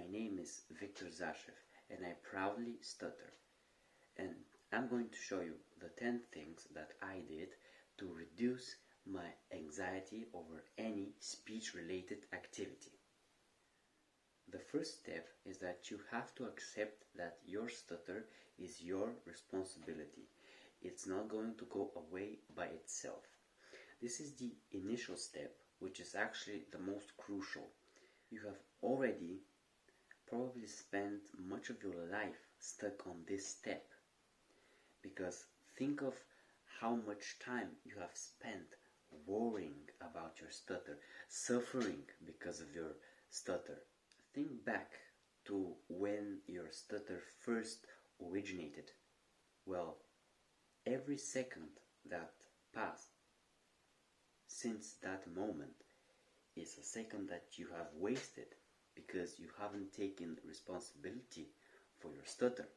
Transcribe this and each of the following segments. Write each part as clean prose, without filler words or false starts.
My name is Victor Zashev and I proudly stutter. And I'm going to show you the 10 things that I did to reduce my anxiety over any speech-related activity. The first step is that you have to accept that your stutter is your responsibility. It's not going to go away by itself. This is the initial step, which is actually the most crucial. You have already probably spent much of your life stuck on this step. Because think of how much time you have spent worrying about your stutter, suffering because of your stutter. Think back to when your stutter first originated. Well, every second that passed since that moment is a second that you have wasted because you haven't taken responsibility for your stutter.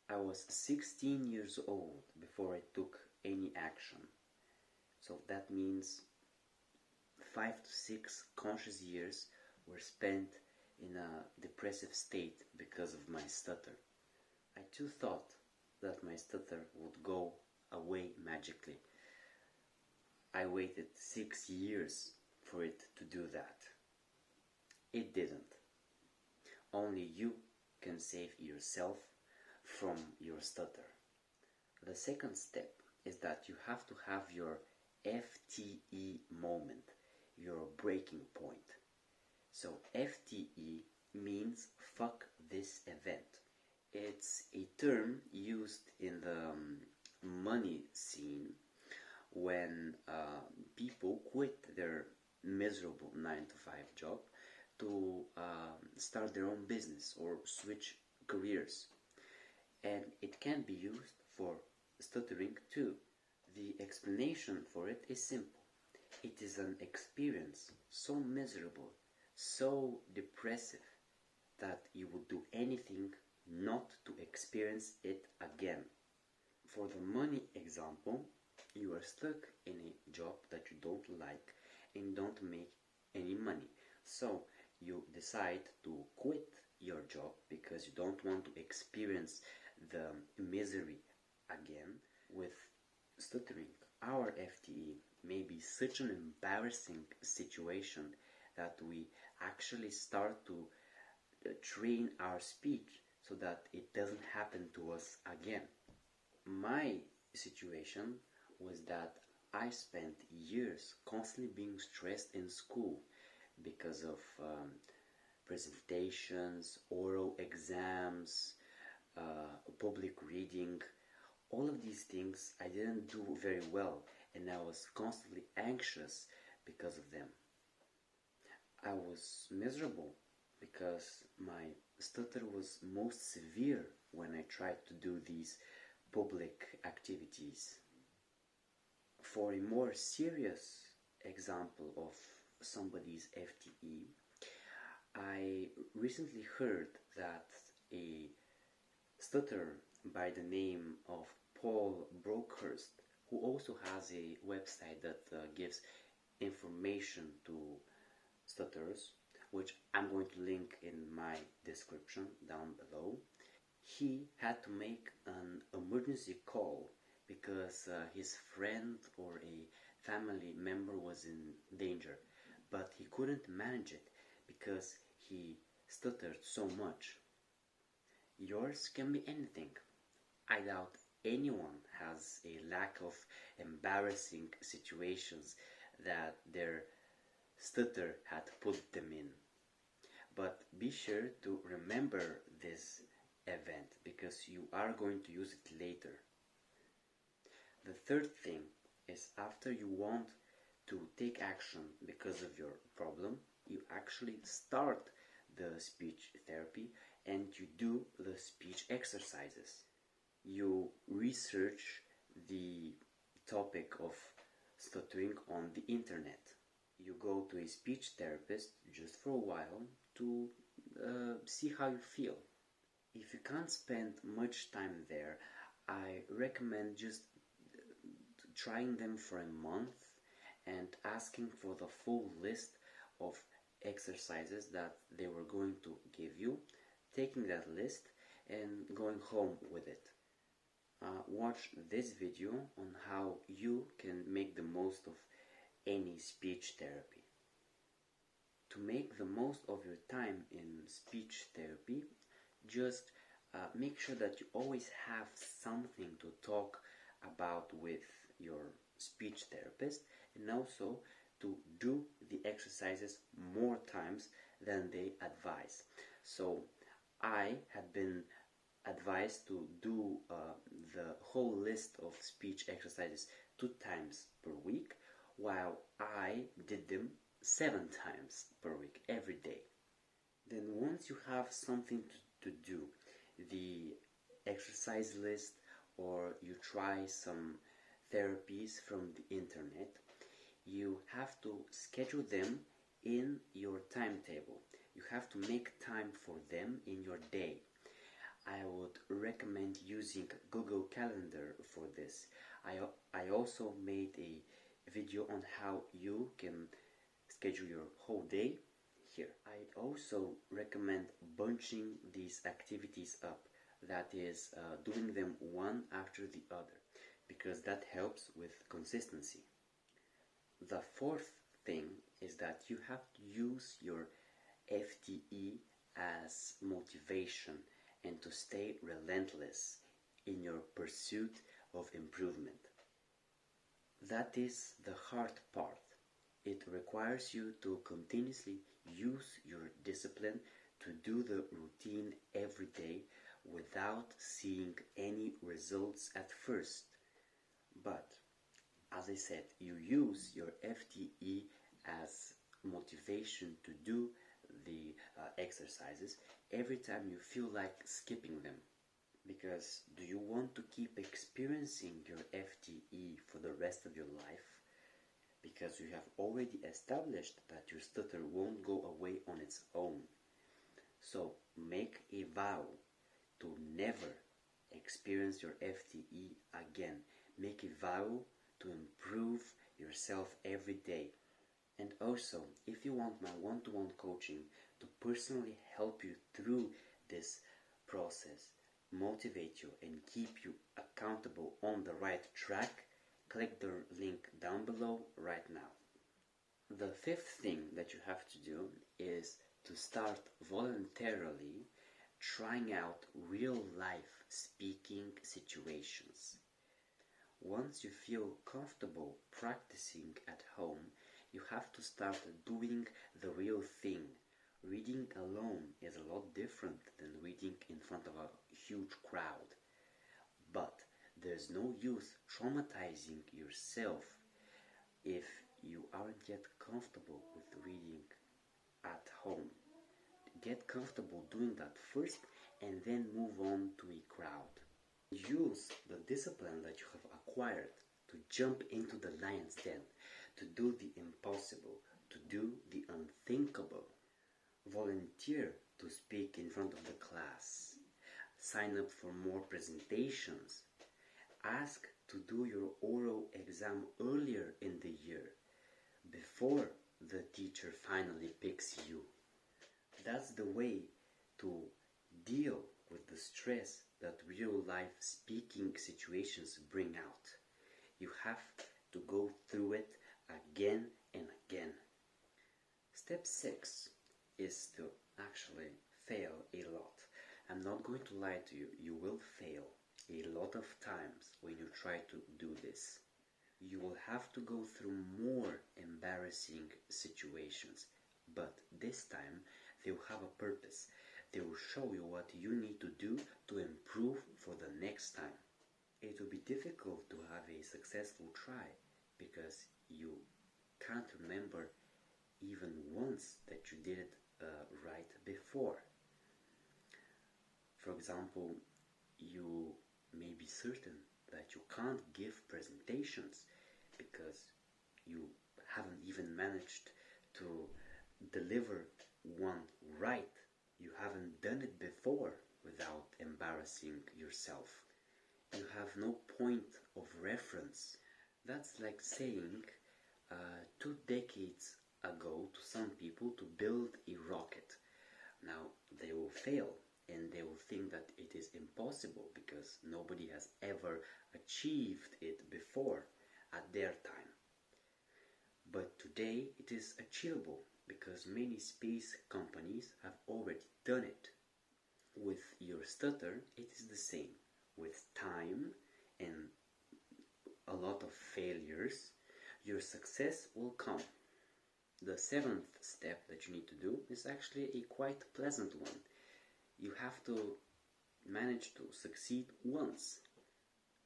I was 16 years old before I took any action. So that means 5 to 6 conscious years were spent in a depressive state because of my stutter. I too thought that my stutter would go away magically. I waited 6 years for it to do that. It didn't. Only you can save yourself from your stutter. The second step is that you have to have your FTE moment, your breaking point. So FTE means fuck this event. It's a term used in the money scene when people quit their miserable 9-to-5 job to start their own business or switch careers. And it can be used for stuttering too. The explanation for it is simple. It is an experience so miserable, so depressive, that you would do anything not to experience it again. For the money example, you are stuck in a job that you don't like and don't make any money. So you decide to quit your job because you don't want to experience the misery again. With stuttering, our FTE may be such an embarrassing situation that we actually start to train our speech so that it doesn't happen to us again. My situation was that I spent years constantly being stressed in school because of presentations, oral exams, public reading. All of these things I didn't do very well, and I was constantly anxious because of them. I was miserable because my stutter was most severe when I tried to do these public activities. For a more serious example of somebody's FTE, I recently heard that a stutterer by the name of Paul Brockhurst, who also has a website that gives information to stutterers, which I'm going to link in my description down below. He had to make an emergency call because his friend or a family member was in danger, but he couldn't manage it because he stuttered so much. Yours can be anything. I doubt anyone has a lack of embarrassing situations that their stutter had put them in. But be sure to remember this event because you are going to use it later. The third thing is, after you want to take action because of your problem, you actually start the speech therapy and you do the speech exercises. You research the topic of stuttering on the internet. You go to a speech therapist just for a while to see how you feel. If you can't spend much time there, I recommend just trying them for a month and asking for the full list of exercises that they were going to give you, taking that list and going home with it. Watch this video on how you can make the most of any speech therapy. To make the most of your time in speech therapy, just make sure that you always have something to talk about with your speech therapist, and also to do the exercises more times than they advise. So I had been advised to do the whole list of speech exercises 2 times per week, while I did them 7 times per week, every day. Then once you have something to do, the exercise list, or you try some therapies from the internet, you have to schedule them in your timetable. You have to make time for them in your day. I would recommend using Google Calendar for this. I also made a video on how you can schedule your whole day here. I also recommend bunching these activities up, that is, doing them one after the other, because that helps with consistency. The fourth thing is that you have to use your FTE as motivation and to stay relentless in your pursuit of improvement. That is the hard part. It requires you to continuously use your discipline to do the routine every day without seeing any results at first. But, as I said, you use your FTE as motivation to do the exercises every time you feel like skipping them. Because do you want to keep experiencing your FTE for the rest of your life? Because you have already established that your stutter won't go away on its own. So make a vow to never experience your FTE again. Make a vow to improve yourself every day. And also, if you want my one-to-one coaching to personally help you through this process, motivate you and keep you accountable on the right track, click the link down below right now. The fifth thing that you have to do is to start voluntarily trying out real-life speaking situations. Once you feel comfortable practicing at home, you have to start doing the real thing. Reading alone is a lot different than reading in front of a huge crowd. But there's no use traumatizing yourself if you aren't yet comfortable with reading at home. Get comfortable doing that first and then move on to a crowd. Use the discipline that you have acquired to jump into the lion's den, to do the impossible, to do the unthinkable. Volunteer to speak in front of the class. Sign up for more presentations. Ask to do your oral exam earlier in the year, before the teacher finally picks you. That's the way to deal with the stress that real-life speaking situations bring out. You have to go through it again and again. Step 6 is to actually fail a lot. I'm not going to lie to you, you will fail a lot of times when you try to do this. You will have to go through more embarrassing situations, but this time they will have a purpose. They will show you what you need to do to improve for the next time. It will be difficult to have a successful try because you can't remember even once that you did it right before. For example, you may be certain that you can't give presentations because you haven't even managed to deliver one right. You haven't done it before without embarrassing yourself. You have no point of reference. That's like saying 2 decades ago to some people to build a rocket. Now they will fail and they will think that it is impossible because nobody has ever achieved it before at their time. But today it is achievable because many space companies have already done it. With your stutter, it is the same. With time and a lot of failures, your success will come. The seventh step that you need to do is actually a quite pleasant one. You have to manage to succeed once.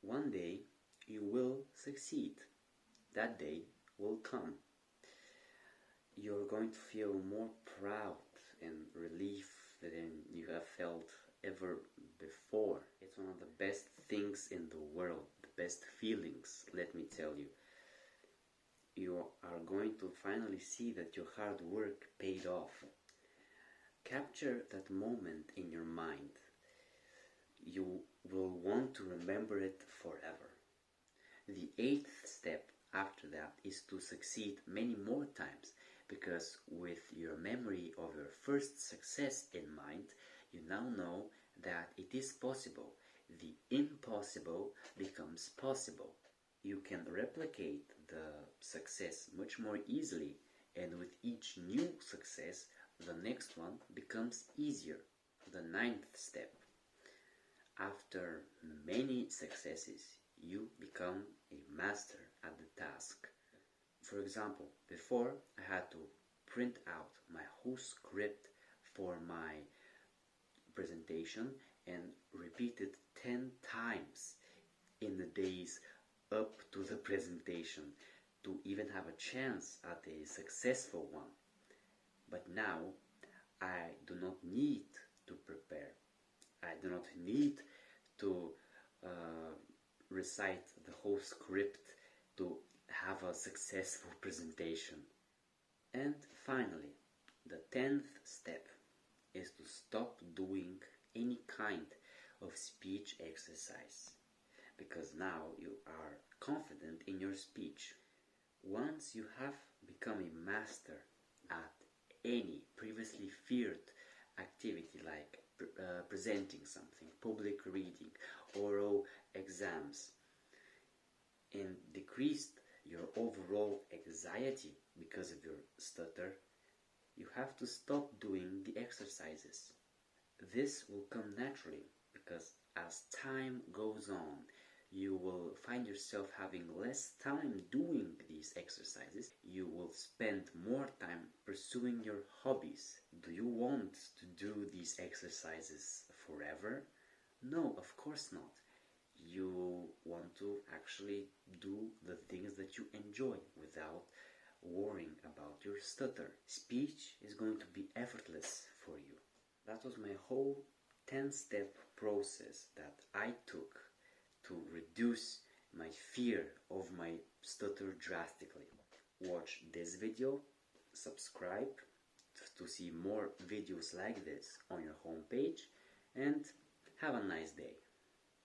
One day you will succeed. That day will come. You're going to feel more proud and relief than you have felt ever before. It's one of the best things in the world, the best feelings, let me tell you. You are going to finally see that your hard work paid off. Capture that moment in your mind. You will want to remember it forever. The eighth step after that is to succeed many more times, because with your memory of your first success in mind, you now know that it is possible. The impossible becomes possible. You can replicate the success much more easily, and with each new success, the next one becomes easier. The ninth step. After many successes, you become a master at the task. For example, before I had to print out my whole script for my presentation and repeat it 10 times in the days up to the presentation to even have a chance at a successful one. But now I do not need to prepare. I do not need to recite the whole script to have a successful presentation. And finally, the 10th step is to stop doing any kind of speech exercise, because now you are confident in your speech. Once you have become a master at any previously feared activity like presenting something, public reading, oral exams, and decreased your overall anxiety because of your stutter, you have to stop doing the exercises. This will come naturally because as time goes on, you will find yourself having less time doing these exercises. You will spend more time pursuing your hobbies. Do you want to do these exercises forever? No, of course not. You want to actually do the things that you enjoy without worrying about your stutter. Speech is going to be effortless for you. That was my whole 10-step process that I took to reduce my fear of my stutter drastically. Watch this video, subscribe to see more videos like this on your homepage, and have a nice day.